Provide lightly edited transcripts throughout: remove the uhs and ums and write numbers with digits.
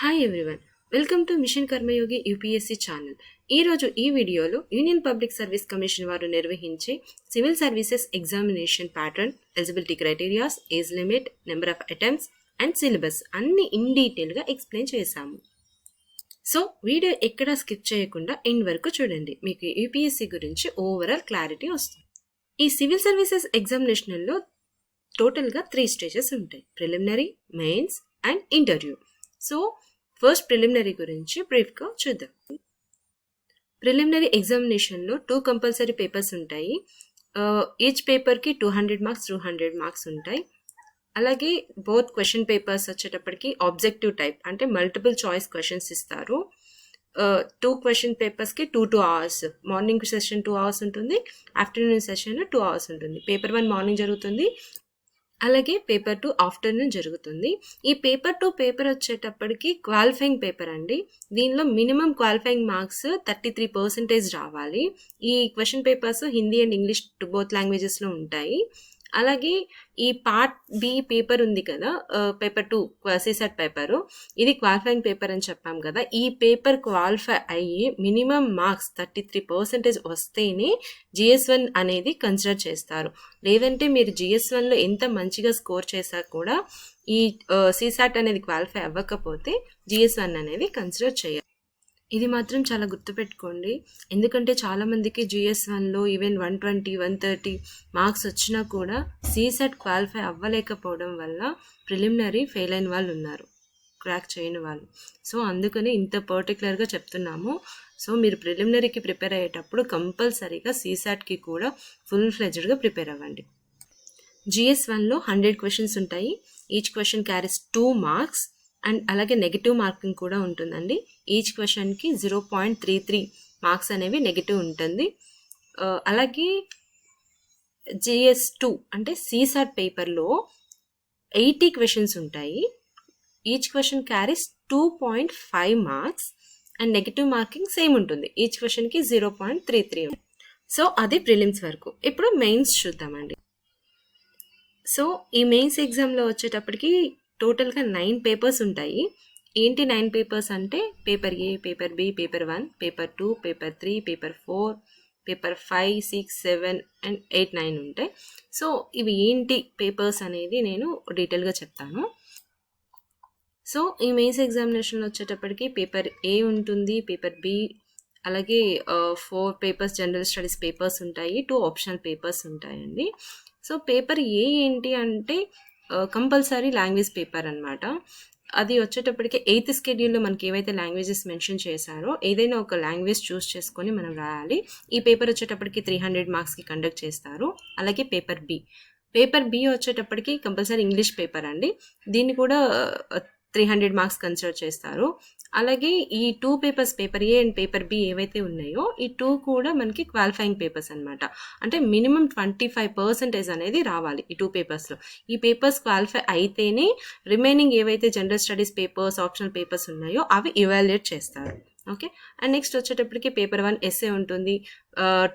Hi everyone, welcome to mission Karmayogi UPSC channel. ఈరోజు ఈ వీడియోలో యూనియన్ పబ్లిక్ సర్వీస్ కమిషన్ వారు నిర్వహించే civil services examination pattern, eligibility criterias, age limit, number of attempts and syllabus అన్ని in డీటెయిల్గా explain చేశాము. So video ఎక్కడా skip చేయకుండా ఎండ్ వరకు చూడండి, మీకు యూపీఎస్సీ గురించి ఓవరాల్ క్లారిటీ వస్తుంది. ఈ సివిల్ సర్వీసెస్ ఎగ్జామినేషన్లో టోటల్గా 3 స్టేజెస్ ఉంటాయి: preliminary, mains and interview. So first preliminary గురించి బ్రీఫ్గా చూద్దాం. ప్రిలిమినరీ ఎగ్జామినేషన్లో 2 కంపల్సరీ పేపర్స్ ఉంటాయి. ఈచ్ పేపర్కి 200 మార్క్స్ 200 మార్క్స్ ఉంటాయి. అలాగే బోత్ క్వశ్చన్ పేపర్స్ వచ్చేటప్పటికి ఆబ్జెక్టివ్ టైప్, అంటే మల్టిపుల్ చాయిస్ క్వశ్చన్స్ ఇస్తారు. 2 క్వశ్చన్ పేపర్స్కి 2 అవర్స్, మార్నింగ్ సెషన్ 2 అవర్స్ ఉంటుంది, ఆఫ్టర్నూన్ సెషన్ 2 అవర్స్ ఉంటుంది. పేపర్ 1 మార్నింగ్ జరుగుతుంది, అలాగే పేపర్ 2 ఆఫ్టర్నూన్ జరుగుతుంది. ఈ పేపర్ 2 పేపర్ వచ్చేటప్పటికి క్వాలిఫైయింగ్ పేపర్ అండి. దీనిలో మినిమం క్వాలిఫైయింగ్ మార్క్స్ 33% రావాలి. ఈ question papers Hindi and English both లాంగ్వేజెస్లో ఉంటాయి. అలాగే ఈ పార్ట్ బి పేపర్ ఉంది కదా, పేపర్ 2 సిసాట్ పేపరు, ఇది క్వాలిఫైయింగ్ పేపర్ అని చెప్పాం కదా. ఈ పేపర్ క్వాలిఫై అయ్యి మినిమం మార్క్స్ 33% వస్తేనే GS1 అనేది కన్సిడర్ చేస్తారు. లేదంటే మీరు GS1లో ఎంత మంచిగా స్కోర్ చేశా కూడా ఈ సిసాట్ అనేది క్వాలిఫై అవ్వకపోతే GS1 అనేది కన్సిడర్ చేయాలి. ఇది మాత్రం చాలా గుర్తుపెట్టుకోండి, ఎందుకంటే చాలామందికి GS1లో ఈవెన్ 120, 130 మార్క్స్ వచ్చినా కూడా సిసెట్ క్వాలిఫై అవ్వలేకపోవడం వల్ల ప్రిలిమినరీ ఫెయిల్ అయిన వాళ్ళు ఉన్నారు, క్రాక్ చేయని వాళ్ళు. సో అందుకని ఇంత పర్టికులర్గా చెప్తున్నాము. సో మీరు ప్రిలిమినరీకి ప్రిపేర్ అయ్యేటప్పుడు కంపల్సరీగా సిసాట్కి కూడా ఫుల్ ఫ్లెడ్జ్డ్గా ప్రిపేర్ అవ్వండి. GS1లో 100 క్వశ్చన్స్ ఉంటాయి. Each question carries 2 marks and అలాగే నెగిటివ్ మార్కింగ్ కూడా ఉంటుందండి. ఈచ్ క్వశ్చన్కి 0.33 మార్క్స్ అనేవి నెగిటివ్ ఉంటుంది. అలాగే GS2 అంటే సిసాట్ పేపర్లో 80 క్వశ్చన్స్ ఉంటాయి. Each question carries 2.5 marks and negative marking same ఉంటుంది. ఈచ్ క్వశ్చన్కి 0.33. సో అది ప్రిలిమ్స్ వరకు. ఇప్పుడు మెయిన్స్ చూద్దామండి. సో ఈ మెయిన్స్ ఎగ్జామ్లో వచ్చేటప్పటికి టోటల్గా 9 పేపర్స్ ఉంటాయి. ఏంటి 9 పేపర్స్ అంటే paper A, paper B, paper 1, paper 2, paper 3, paper 4, paper 5, 6, 7 and 8, 9 ఉంటాయి. సో ఇవి ఏంటి పేపర్స్ అనేది నేను డీటెయిల్గా చెప్తాను. సో ఈ మెయిన్స్ ఎగ్జామినేషన్లో వచ్చేటప్పటికి పేపర్ ఏ ఉంటుంది, పేపర్ బి, అలాగే 4 పేపర్స్ జనరల్ స్టడీస్ పేపర్స్ ఉంటాయి, 2 ఆప్షనల్ పేపర్స్ ఉంటాయండి. సో పేపర్ ఏ ఏంటి అంటే కంపల్సరీ లాంగ్వేజ్ పేపర్ అనమాట. అది వచ్చేటప్పటికి 8th షెడ్యూల్లో మనకి ఏవైతే లాంగ్వేజెస్ మెన్షన్ చేశారో ఏదైనా ఒక లాంగ్వేజ్ చూస్ చేసుకొని మనం రాయాలి. ఈ పేపర్ వచ్చేటప్పటికి 300 మార్క్స్కి కండక్ట్ చేస్తారు. అలాగే పేపర్ బి వచ్చేటప్పటికి కంపల్సరీ ఇంగ్లీష్ పేపర్ అండి. దీన్ని కూడా 300 మార్క్స్ కన్సిడర్ చేస్తారు. అలాగే ఈ 2 papers, paper A and paper B ఏవైతే ఉన్నాయో ఈ 2 కూడా మనకి క్వాలిఫైయింగ్ పేపర్స్ అనమాట. అంటే మినిమం 25% అనేది రావాలి ఈ 2 పేపర్స్లో. ఈ పేపర్స్ క్వాలిఫై అయితేనే రిమైనింగ్ ఏవైతే general studies papers, optional papers ఉన్నాయో అవి ఇవాల్యుయేట్ చేస్తారు. ఓకే. అండ్ నెక్స్ట్ వచ్చేటప్పటికి పేపర్ 1 ఎస్ఏ ఉంటుంది,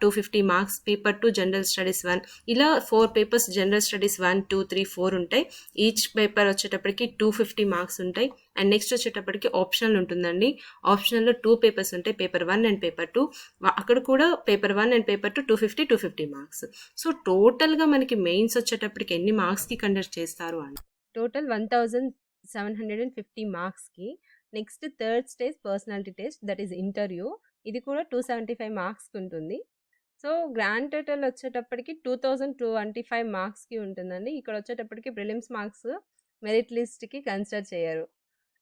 250 మార్క్స్. పేపర్ 2 జనరల్ స్టడీస్ 1, ఇలా 4 పేపర్స్ జనరల్ స్టడీస్ 1, 2, 3, 4 ఉంటాయి. ఈచ్ పేపర్ వచ్చేటప్పటికి 250 మార్క్స్ ఉంటాయి. అండ్ నెక్స్ట్ వచ్చేటప్పటికి ఆప్షనల్ ఉంటుందండి. ఆప్షనల్లో 2 పేపర్స్ ఉంటాయి, పేపర్ 1 అండ్ పేపర్ 2. అక్కడ కూడా paper 1 and paper 2 250 marks. So టోటల్గా మనకి మెయిన్స్ వచ్చేటప్పటికి ఎన్ని మార్క్స్కి కండక్ట్ చేస్తారు అంటే టోటల్ 1750 మార్క్స్కి. Next third stage personality test, that is interview. ఇది కూడా 275 మార్క్స్కి ఉంటుంది. సో గ్రాండ్ టోటల్ వచ్చేటప్పటికి 2225 మార్క్స్కి ఉంటుందండి. ఇక్కడ వచ్చేటప్పటికి ప్రిలిమ్స్ మార్క్స్ మెరిట్ లిస్ట్కి కన్సిడర్ చేయరు.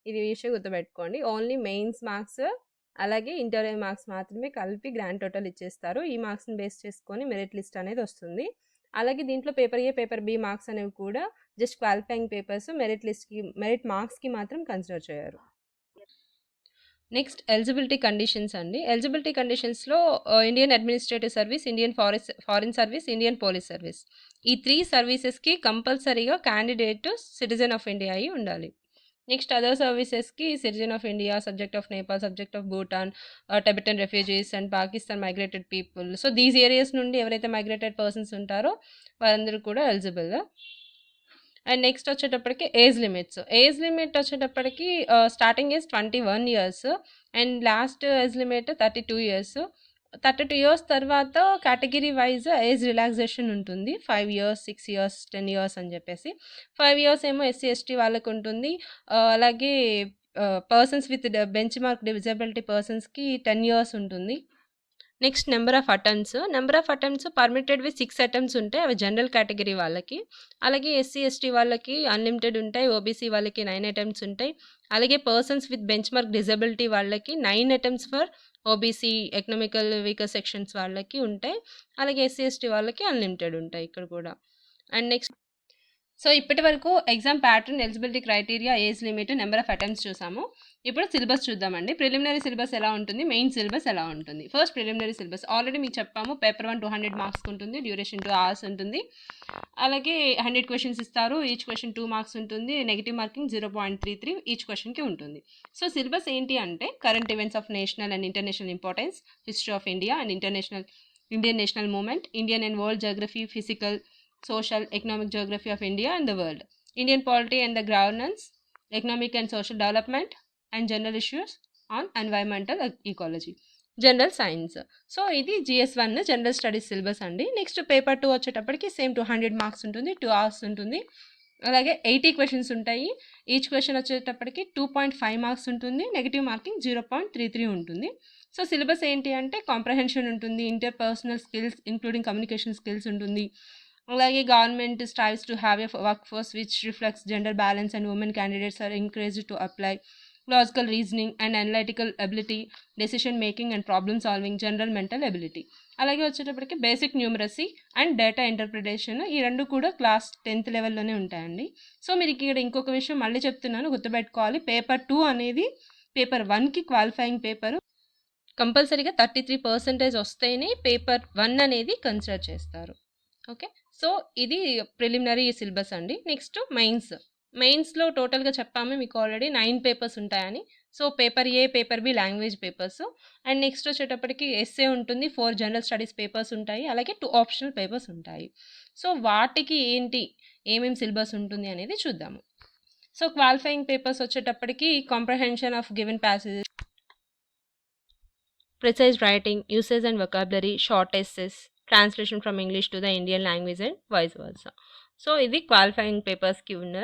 ఇది విషయం గుర్తుపెట్టుకోండి. ఓన్లీ మెయిన్స్ మార్క్స్ అలాగే ఇంటర్వ్యూ మార్క్స్ మాత్రమే కలిపి గ్రాండ్ టోటల్ ఇచ్చేస్తారు. ఈ మార్క్స్ని బేస్ చేసుకొని మెరిట్ లిస్ట్ అనేది వస్తుంది. అలాగే దీంట్లో paper A, paper B marks అనేవి కూడా జస్ట్ క్వాలిఫైయింగ్ పేపర్స్, మెరిట్ మార్క్స్కి మాత్రం కన్సిడర్ చేయరు. నెక్స్ట్ ఎలిజిబిలిటీ కండిషన్స్ అండి. ఎలిజిబిలిటీ కండిషన్స్లో Indian administrative service, Indian foreign service, Indian police service, ఈ 3 సర్వీసెస్కి కంపల్సరీగా క్యాండిడేట్ సిటిజన్ ఆఫ్ ఇండియా అయి ఉండాలి. నెక్స్ట్ అదర్ సర్వీసెస్కి citizen of India, subject of Nepal, subject of Bhutan, Tibetan refugees and Pakistan migrated people. So these areas నుండి ఎవరైతే migrated persons ఉంటారో వారందరూ కూడా ఎలిజిబుల్. అండ్ నెక్స్ట్ వచ్చేటప్పటికి ఏజ్ లిమిట్ వచ్చేటప్పటికి starting age 21 years and last age limit 32 years. 32 years తర్వాత category wise age relaxation ఉంటుంది. 5 years, 6 years, 10 years అని చెప్పేసి. 5 ఇయర్స్ ఏమో ఎస్సీ ఎస్టీ వాళ్ళకు ఉంటుంది. అలాగే persons with benchmark disability పర్సన్స్కి 10 ఇయర్స్ ఉంటుంది. Next number of attempts permitted with 6 attempts ఉంటాయి. అవి జనరల్ కేటగిరీ వాళ్ళకి. అలాగే ఎస్సీ ఎస్టీ వాళ్ళకి అన్లిమిటెడ్ ఉంటాయి. ఓబీసీ వాళ్ళకి 9 అటెంప్ట్స్ ఉంటాయి. అలాగే persons with benchmark disability వాళ్ళకి 9 attempts for OBC economical weaker sections వాళ్ళకి ఉంటాయి. అలాగే ఎస్సీ ఎస్టీ వాళ్ళకి అన్లిమిటెడ్ ఉంటాయి ఇక్కడ కూడా. అండ్ నెక్స్ట్ సో ఇప్పటి వరకు exam pattern, eligibility criteria, age limit, number of attempts చూసాము. ఇప్పుడు సిలబస్ చూద్దామండి. ప్రిలిమినరీ సిలబస్ ఎలా ఉంటుంది, మెయిన్ సిలబస్ ఎలా ఉంటుంది. ఫస్ట్ ప్రిలిమినరీ సిలబస్ ఆల్రెడీ మీకు చెప్పాము. పేపర్ 1 200 మార్క్స్ ఉంటుంది. డ్యూరేషన్ 2 hours ఉంటుంది. అలాగే 100 క్వశ్చన్స్ ఇస్తారు. ఈచ్ క్వశ్చన్ 2 మార్క్స్ ఉంటుంది. నెగిటివ్ మార్కింగ్ 0.33 ఈచ్ క్వశ్చన్కి ఉంటుంది. సో సిలబస్ ఏంటి అంటే current events of national and international importance, history of India and Indian national movement, Indian and world geography, physical, social, economic geography of India and the world, Indian polity and the governance, economic and social development, and general issues on environmental ecology, general science. So ఇది GS1 general studies syllabus అండి. Next paper 2 వచ్చేటప్పటికి same 200 marks ఉంటుంది. 2 hours ఉంటుంది. అలాగే 80 questions ఉంటాయి. Each question వచ్చేటప్పటికి 2.5 marks ఉంటుంది. Negative marking 0.33 ఉంటుంది. సో సిలబస్ ఏంటి అంటే కాంప్రహెన్షన్ ఉంటుంది, interpersonal skills including communication skills ఉంటుంది. అలాగే government strives to have a work force which reflects gender balance and women candidates are encouraged to apply logical reasoning and analytical ability, decision making and problem solving, general mental ability. అలాగే వచ్చేటప్పటికి basic numeracy and data interpretation, ఈ రెండు కూడా class 10th లెవెల్లోనే ఉంటాయండి. So మీరు ఇక్కడ ఇంకొక విషయం మళ్ళీ చెప్తున్నాను, గుర్తుపెట్టుకోవాలి. పేపర్ 2 అనేది పేపర్ 1కి క్వాలిఫైయింగ్ పేపరు. కంపల్సరీగా 33% వస్తేనే పేపర్ 1 అనేది కన్సిడర్ చేస్తారు. ఓకే, సో ఇది ప్రిలిమినరీ సిలబస్ అండి. నెక్స్ట్ మెయిన్స్లో టోటల్గా చెప్పాము మీకు ఆల్రెడీ 9 పేపర్స్ ఉంటాయని. So paper A, paper B language papers. And next వచ్చేటప్పటికి ఎస్ఏ ఉంటుంది, 4 జనరల్ స్టడీస్ పేపర్స్ ఉంటాయి, అలాగే 2 ఆప్షనల్ పేపర్స్ ఉంటాయి. సో వాటికి ఏమేమి సిలబస్ ఉంటుంది అనేది చూద్దాము. సో క్వాలిఫైయింగ్ పేపర్స్ వచ్చేటప్పటికి comprehension of given passages, precise writing, usage and vocabulary, short essays, translation from English to the Indian language and vice versa. So ఇది క్వాలిఫైయింగ్ పేపర్స్కి ఉన్న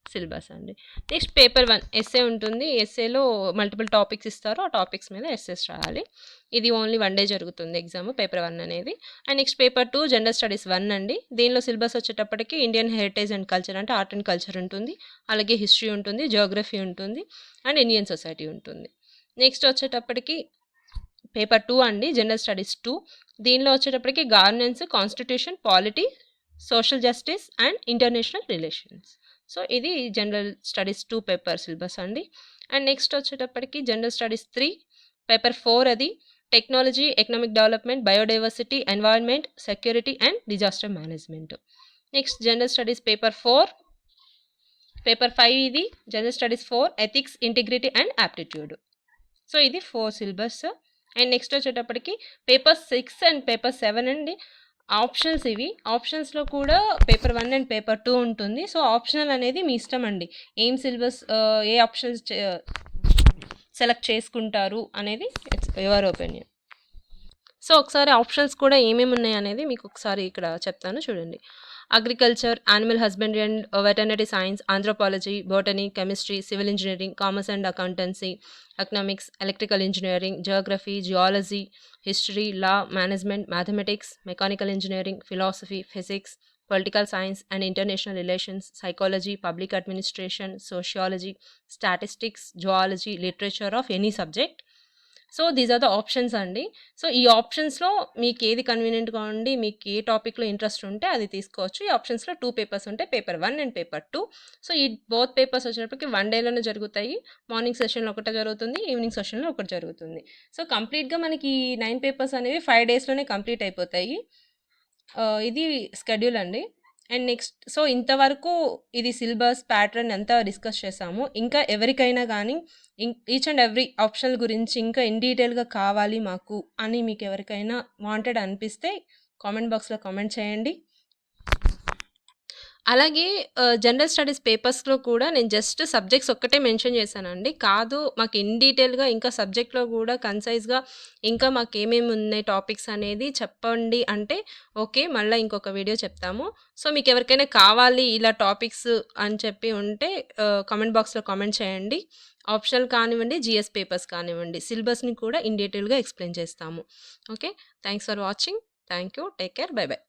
సిలబస్ అండి. నెక్స్ట్ పేపర్ 1 ఎస్ఏ ఉంటుంది. ఎస్ఏలో multiple topics ఇస్తారు. ఆ topics మీద essays రాయాలి. ఇది only 1 day జరుగుతుంది ఎగ్జామ్, పేపర్ 1 అనేది. And next paper 2 general studies 1 అండి. దీనిలో సిలబస్ వచ్చేటప్పటికి ఇండియన్ హెరిటేజ్ అండ్ కల్చర్ అంటే ఆర్ట్ అండ్ కల్చర్ ఉంటుంది. అలాగే హిస్టరీ ఉంటుంది, జియోగ్రఫీ ఉంటుంది అండ్ ఇండియన్ సొసైటీ ఉంటుంది. నెక్స్ట్ వచ్చేటప్పటికి పేపర్ 2 అండి, జనరల్ స్టడీస్ 2. దీనిలో వచ్చేటప్పటికి governance, constitution, polity, social justice and international relations. So ఇది జనరల్ స్టడీస్ 2 పేపర్ సిలబస్ అండి. అండ్ నెక్స్ట్ వచ్చేటప్పటికి జనరల్ స్టడీస్ 3 పేపర్ 4 అది technology, economic development, biodiversity, environment, security and disaster management. Next general studies paper 4 paper 5 ఇది general studies 4 ethics, integrity and aptitude. So ఇది 4 syllabus. And next వచ్చేటప్పటికి paper 6 and paper 7 అండి. Options ఇవి. ఆప్షన్స్లో కూడా paper 1 and paper 2 ఉంటుంది. So optional అనేది మీ ఇష్టం అండి, ఏం సిలబస్ ఏ ఆప్షన్స్ సెలెక్ట్ చేసుకుంటారు అనేది యువర్ ఒపీనియన్. సో ఒకసారి ఆప్షన్స్ కూడా ఏమేమి ఉన్నాయి అనేది మీకు ఒకసారి ఇక్కడ చెప్తాను చూడండి. Agriculture, animal husbandry and veterinary science, anthropology, botany, chemistry, civil engineering, commerce and accountancy, economics, electrical engineering, geography, geology, history, law, management, mathematics, mechanical engineering, philosophy, physics, political science and international relations, psychology, public administration, sociology, statistics, zoology, literature of any subject. So these are the options అండి. So ఈ ఆప్షన్స్లో మీకు ఏది కన్వీనియంట్గా ఉండి మీకు ఏ టాపిక్లో interest ఉంటే అది తీసుకోవచ్చు. ఈ ఆప్షన్స్లో 2 పేపర్స్ ఉంటాయి, పేపర్ 1 అండ్ పేపర్ 2. సో ఈ బోత్ పేపర్స్ వచ్చేటప్పటికి 1 dayలోనే జరుగుతాయి. మార్నింగ్ సెషన్లో ఒకటి జరుగుతుంది, ఈవినింగ్ సెషన్లో ఒకటి జరుగుతుంది. సో కంప్లీట్గా మనకి 9 పేపర్స్ అనేవి 5 daysలోనే కంప్లీట్ అయిపోతాయి. ఇది స్కెడ్యూల్ అండి. అండ్ నెక్స్ట్ సో ఇంతవరకు ఇది సిలబస్ ప్యాటర్న్ అంతా డిస్కస్ చేసాము. ఇంకా ఎవరికైనా కానీ ఈచ్ అండ్ ఎవ్రీ ఆప్షన్ గురించి ఇంకా ఇన్ డీటెయిల్గా కావాలి మాకు అని మీకు ఎవరికైనా వాంటెడ్ అనిపిస్తే కామెంట్ బాక్స్లో కామెంట్ చేయండి. అలాగే జనరల్ స్టడీస్ పేపర్స్‌లో కూడా నేను జస్ట్ సబ్జెక్ట్స్ ఒక్కటే మెన్షన్ చేశానండి. కాదు మాకు ఇన్ డీటెయిల్‌గా ఇంకా సబ్జెక్ట్‌లో కూడా కన్సైజ్‌గా ఇంకా మాకేమేమి ఉన్నాయి టాపిక్స్ అనేది చెప్పండి అంటే, ఓకే. మళ్ళా ఇంకొక వీడియో చెప్తాము. సో, మీకెవరికైనా కావాలి ఇలా టాపిక్స్ అని చెప్పి ఉంటే కామెంట్ బాక్స్‌లో కామెంట్ చేయండి. ఆప్షనల్ కానివ్వండి, జీఎస్ పేపర్స్ కానివ్వండి, సిలబస్‌ని కూడా ఇన్ డీటెయిల్‌గా ఎక్స్‌ప్లెయిన్ చేస్తాము. Okay. Thanks for watching. Thank you. Take care. By by.